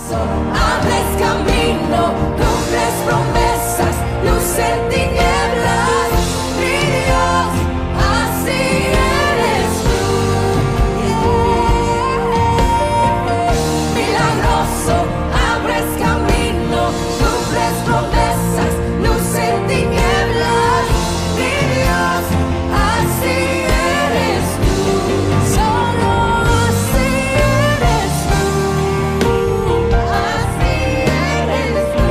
Abres camino, cumples promesas, luz en tinieblas, mi Dios, así eres tú. Milagroso, abres camino, cumples promesas, luz en tinieblas, mi Dios, así eres tú. Solo así eres tú. Así eres tú.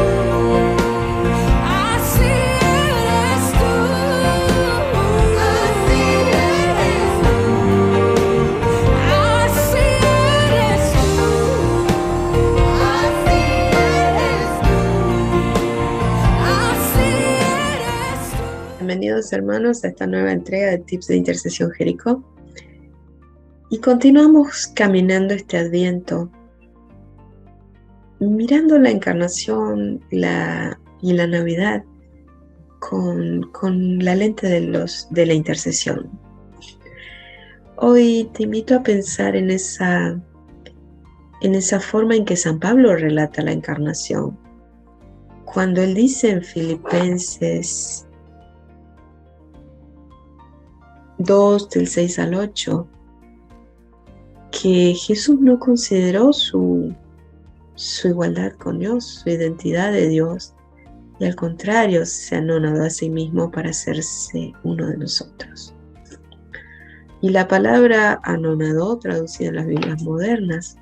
Así eres tú. Así eres tú. Así eres tú. Así eres tú. Bienvenidos hermanos a esta nueva entrega de Tips de Intercesión Jericó. Y continuamos caminando este Adviento, mirando la encarnación y la Navidad con la lente de la intercesión. Hoy te invito a pensar en esa forma en que San Pablo relata la encarnación. Cuando él dice en Filipenses 2, del 6 al 8, que Jesús no consideró su igualdad con Dios, su identidad de Dios, y al contrario se anonadó a sí mismo para hacerse uno de nosotros. Y la palabra anonadó, traducida en las Biblias modernas,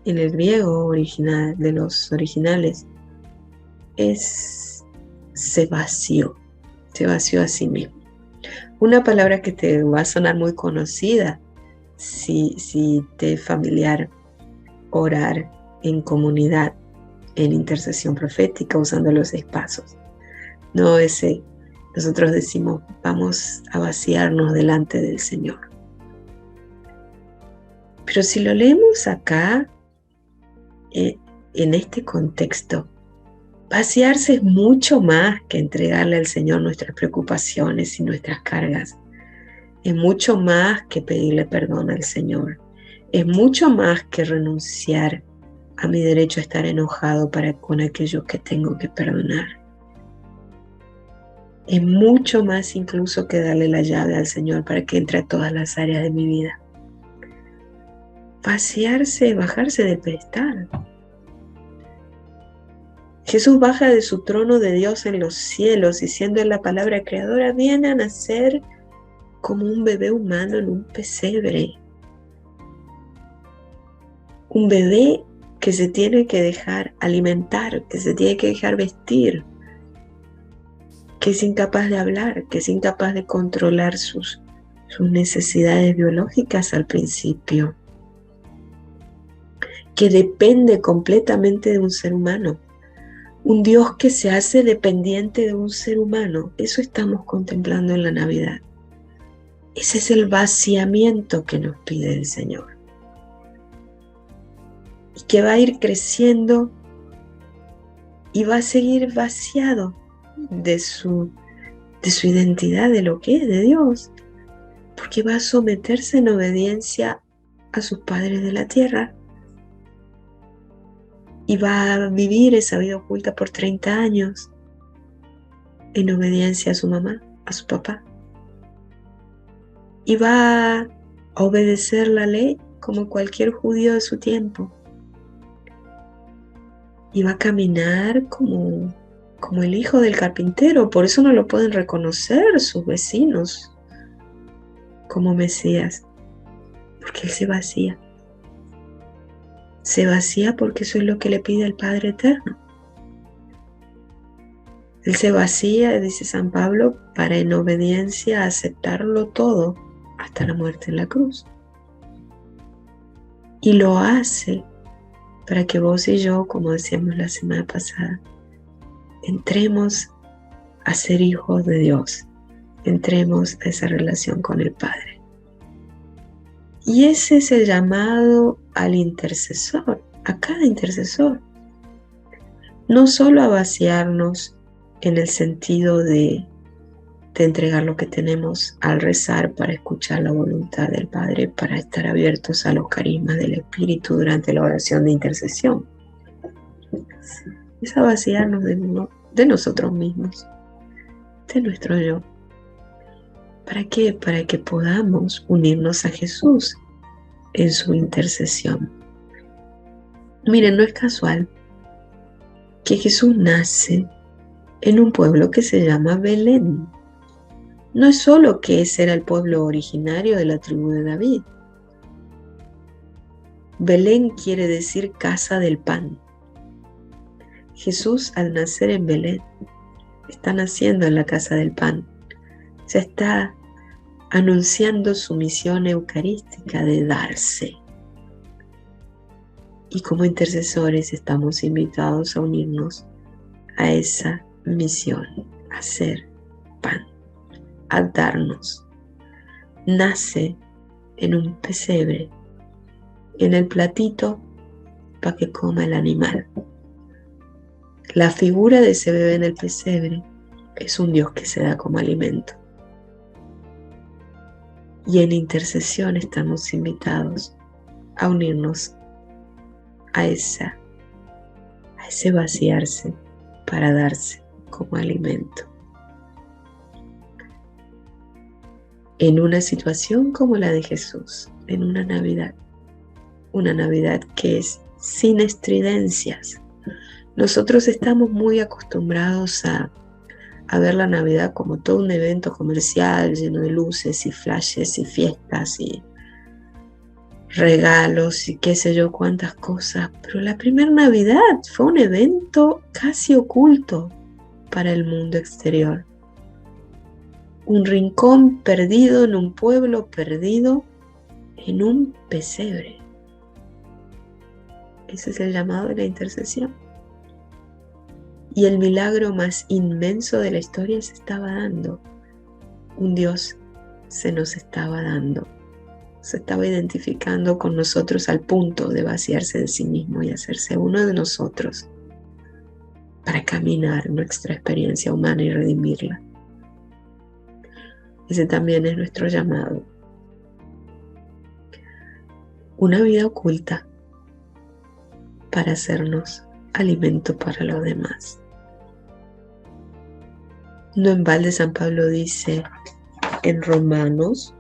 en el griego original de los originales, se vació a sí mismo. Una palabra que te va a sonar muy conocida si te es familiar orar en comunidad, en intercesión profética, usando los 6 pasos. Nosotros decimos, vamos a vaciarnos delante del Señor. Pero si lo leemos acá, en este contexto, vaciarse es mucho más que entregarle al Señor nuestras preocupaciones y nuestras cargas. Es mucho más que pedirle perdón al Señor. Es mucho más que renunciar a mi derecho a estar enojado con aquellos que tengo que perdonar. Es mucho más incluso que darle la llave al Señor para que entre a todas las áreas de mi vida. Vaciarse, bajarse del pedestal. Jesús baja de su trono de Dios en los cielos y siendo Él la palabra creadora, viene a nacer como un bebé humano en un pesebre. Un bebé que se tiene que dejar alimentar, que se tiene que dejar vestir, que es incapaz de hablar, que es incapaz de controlar sus necesidades biológicas al principio, que depende completamente de un ser humano. Un Dios que se hace dependiente de un ser humano. Eso estamos contemplando en la Navidad. Ese es el vaciamiento que nos pide el Señor. Y que va a ir creciendo y va a seguir vaciado de su identidad, de lo que es de Dios. Porque va a someterse en obediencia a sus padres de la tierra. Y va a vivir esa vida oculta por 30 años en obediencia a su mamá, a su papá. Y va a obedecer la ley como cualquier judío de su tiempo. Y va a caminar como el hijo del carpintero. Por eso no lo pueden reconocer sus vecinos como Mesías. Porque Él se vacía. Se vacía porque eso es lo que le pide el Padre Eterno. Él se vacía, dice San Pablo, para en obediencia aceptarlo todo hasta la muerte en la cruz. Y lo hace para que vos y yo, como decíamos la semana pasada, entremos a ser hijos de Dios, entremos a esa relación con el Padre. Y ese es el llamado al intercesor, a cada intercesor. No solo a vaciarnos en el sentido de entregar lo que tenemos al rezar para escuchar la voluntad del Padre, para estar abiertos a los carismas del Espíritu durante la oración de intercesión, es a vaciarnos de nosotros mismos, de nuestro yo. ¿Para qué? Para que podamos unirnos a Jesús en su intercesión. Miren, no es casual que Jesús nace en un pueblo que se llama Belén. No es solo que ese era el pueblo originario de la tribu de David. Belén quiere decir casa del pan. Jesús, al nacer en Belén, está naciendo en la casa del pan. Se está anunciando su misión eucarística de darse. Y como intercesores estamos invitados a unirnos a esa misión, a ser pan, a darnos. Nace en un pesebre, en el platito para que coma el animal. La figura de ese bebé en el pesebre es un Dios que se da como alimento. Y en intercesión estamos invitados a unirnos a ese vaciarse para darse como alimento. En una situación como la de Jesús, en una Navidad que es sin estridencias. Nosotros estamos muy acostumbrados a ver la Navidad como todo un evento comercial lleno de luces y flashes y fiestas y regalos y qué sé yo cuántas cosas, pero la primera Navidad fue un evento casi oculto para el mundo exterior. Un rincón perdido en un pueblo perdido en un pesebre. Ese es el llamado de la intercesión. Y el milagro más inmenso de la historia se estaba dando. Un Dios se nos estaba dando. Se estaba identificando con nosotros al punto de vaciarse de sí mismo y hacerse uno de nosotros para caminar nuestra experiencia humana y redimirla. Ese también es nuestro llamado. Una vida oculta para hacernos alimento para los demás. No en balde San Pablo dice en Romanos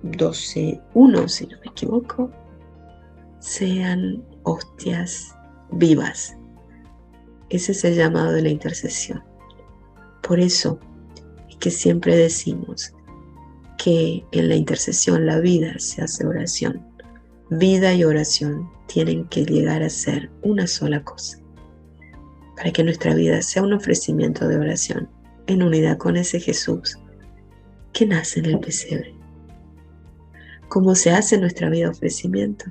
12:1, si no me equivoco, sean hostias vivas. Ese es el llamado de la intercesión. Por eso es que siempre decimos que en la intercesión la vida se hace oración. Vida y oración tienen que llegar a ser una sola cosa, para que nuestra vida sea un ofrecimiento de oración en unidad con ese Jesús que nace en el pesebre. ¿Cómo se hace nuestra vida ofrecimiento?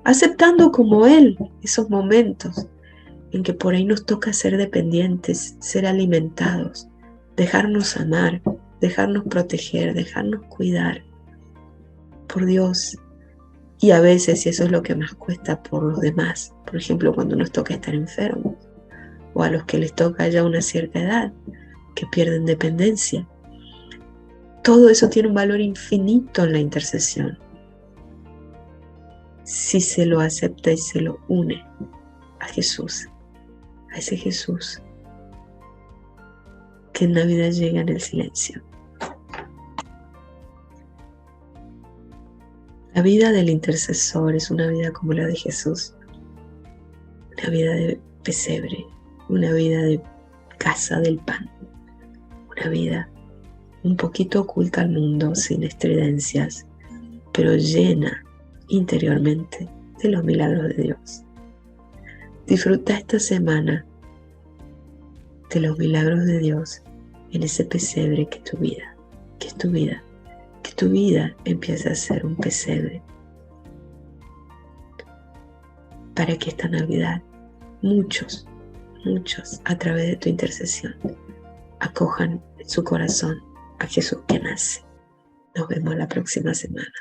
Aceptando como Él esos momentos en que por ahí nos toca ser dependientes, ser alimentados, dejarnos amar, dejarnos proteger, dejarnos cuidar por Dios. Y a veces, y eso es lo que más cuesta, por los demás. Por ejemplo, cuando nos toca estar enfermos, o a los que les toca ya una cierta edad, que pierden dependencia. Todo eso tiene un valor infinito en la intercesión, si se lo acepta y se lo une a Jesús, a ese Jesús que en Navidad llega en el silencio. La vida del intercesor es una vida como la de Jesús, una vida de pesebre, una vida de casa del pan, una vida un poquito oculta al mundo, sin estridencias, pero llena interiormente de los milagros de Dios. Disfruta esta semana de los milagros de Dios en ese pesebre que es tu vida, que es tu vida. Que tu vida empiece a ser un pesebre, para que esta Navidad muchos a través de tu intercesión acojan en su corazón a Jesús que nace. Nos vemos la próxima semana.